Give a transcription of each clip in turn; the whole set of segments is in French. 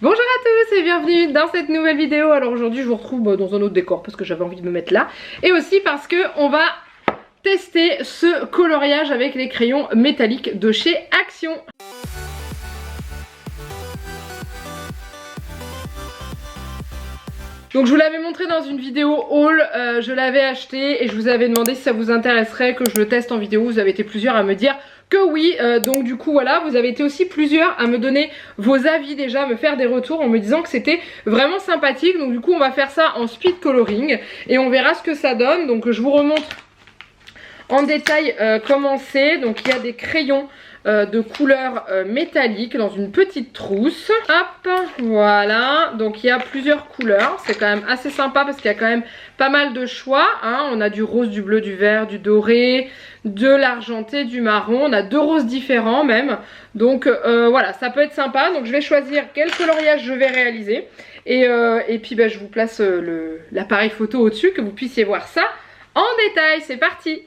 Bonjour à tous et bienvenue dans cette nouvelle vidéo. Alors aujourd'hui je vous retrouve dans un autre décor parce que j'avais envie de me mettre là. Et aussi parce que on va tester ce coloriage avec les crayons métalliques de chez Action. Donc je vous l'avais montré dans une vidéo haul, je l'avais acheté et je vous avais demandé si ça vous intéresserait que je le teste en vidéo. Vous avez été plusieurs à me dire que oui, donc du coup voilà, vous avez été aussi plusieurs à me donner vos avis déjà, à me faire des retours en me disant que c'était vraiment sympathique. Donc du coup on va faire ça en speed coloring et on verra ce que ça donne. Donc je vous remontre en détail comment c'est. Donc il y a des crayons de couleur métallique dans une petite trousse. Hop, voilà. Donc il y a plusieurs couleurs. C'est quand même assez sympa parce qu'il y a quand même pas mal de choix. Hein. On a du rose, du bleu, du vert, du doré, de l'argenté, du marron. On a deux roses différents même. Donc voilà, ça peut être sympa. Donc je vais choisir quel coloriage je vais réaliser. Et puis je vous place l'appareil photo au-dessus que vous puissiez voir ça en détail. C'est parti!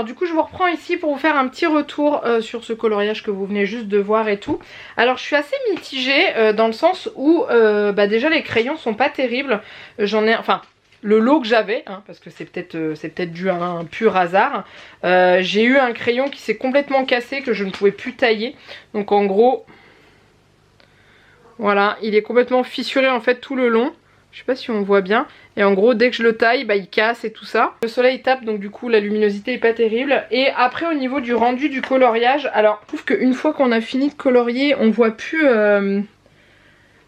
alors du coup je vous reprends ici pour vous faire un petit retour sur ce coloriage que vous venez juste de voir et tout. Alors je suis assez mitigée dans le sens où déjà les crayons sont pas terribles. J'en ai, enfin le lot que j'avais, hein, parce que c'est peut-être dû à un pur hasard. J'ai eu un crayon qui s'est complètement cassé, que je ne pouvais plus tailler. Donc en gros, voilà, il est complètement fissuré en fait tout le long. Je sais pas si on voit bien. Et en gros, dès que je le taille, il casse et tout ça. Le soleil tape, donc du coup, la luminosité est pas terrible. Et après, au niveau du rendu du coloriage, alors, je trouve qu'une fois qu'on a fini de colorier, on voit plus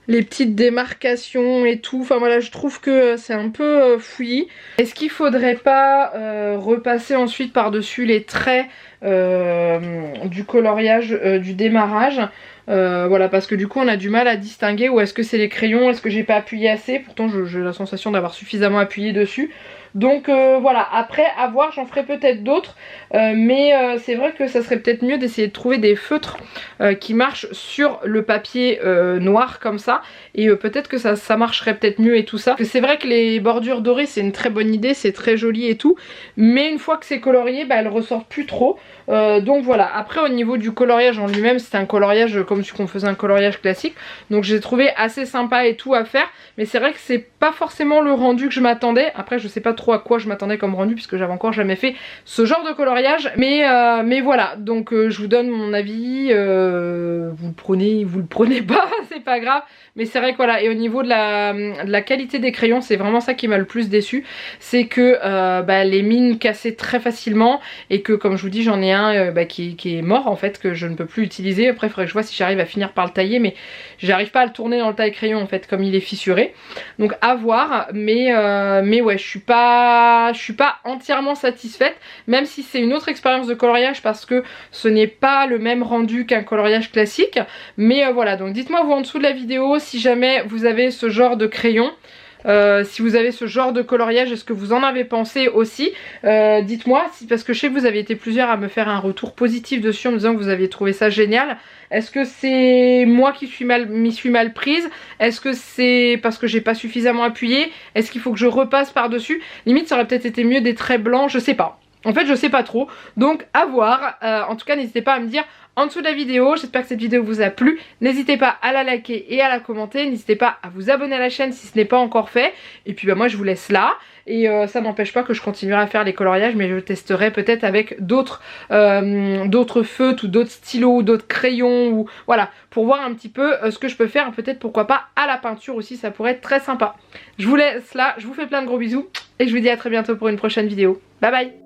les petites démarcations et tout. Enfin voilà, je trouve que c'est un peu fouillis. Est-ce qu'il faudrait pas repasser ensuite par-dessus les traits du coloriage du démarrage? Voilà, parce que du coup on a du mal à distinguer où est-ce que c'est les crayons, est-ce que j'ai pas appuyé assez, pourtant j'ai la sensation d'avoir suffisamment appuyé dessus. Donc voilà, après à voir, j'en ferai peut-être d'autres, mais c'est vrai que ça serait peut-être mieux d'essayer de trouver des feutres qui marchent sur le papier noir comme ça, et peut-être que ça marcherait peut-être mieux et tout ça. C'est vrai que les bordures dorées c'est une très bonne idée, c'est très joli et tout, mais une fois que c'est colorié, elles ressortent plus trop. Donc voilà, après au niveau du coloriage en lui-même, c'était un coloriage comme si on faisait un coloriage classique, donc j'ai trouvé assez sympa et tout à faire, mais c'est vrai que c'est pas forcément le rendu que je m'attendais. Après je sais pas trop à quoi je m'attendais comme rendu puisque j'avais encore jamais fait ce genre de coloriage, mais voilà, donc je vous donne mon avis, vous le prenez pas, c'est pas grave, mais c'est vrai que voilà. Et au niveau de la qualité des crayons, c'est vraiment ça qui m'a le plus déçu, c'est que les mines cassaient très facilement, et que comme je vous dis j'en ai un qui est mort en fait, que je ne peux plus utiliser. Après il faudrait que je vois si j'arrive à finir par le tailler, mais j'arrive pas à le tourner dans le taille-crayon en fait, comme il est fissuré, donc à voir. Mais ouais, je suis pas entièrement satisfaite, même si c'est une autre expérience de coloriage, parce que ce n'est pas le même rendu qu'un coloriage classique. Mais voilà, donc dites-moi vous en dessous de la vidéo si jamais vous avez ce genre de crayon. Si vous avez ce genre de coloriage, est-ce que vous en avez pensé aussi? Dites-moi, parce que je sais que vous avez été plusieurs à me faire un retour positif dessus en me disant que vous aviez trouvé ça génial. Est-ce que c'est moi qui m'y suis mal prise? Est-ce que c'est parce que j'ai pas suffisamment appuyé? Est-ce qu'il faut que je repasse par-dessus? Limite ça aurait peut-être été mieux des traits blancs, je sais pas. En fait je sais pas trop, donc à voir. En tout cas n'hésitez pas à me dire en dessous de la vidéo. J'espère que cette vidéo vous a plu. N'hésitez pas à la liker et à la commenter. N'hésitez pas à vous abonner à la chaîne si ce n'est pas encore fait. Et puis moi je vous laisse là. Et ça n'empêche pas que je continuerai à faire les coloriages, mais je testerai peut-être avec d'autres feutres ou d'autres stylos ou d'autres crayons, ou voilà, pour voir un petit peu ce que je peux faire. Peut-être pourquoi pas à la peinture aussi, ça pourrait être très sympa. Je vous laisse là, je vous fais plein de gros bisous et je vous dis à très bientôt pour une prochaine vidéo. Bye bye.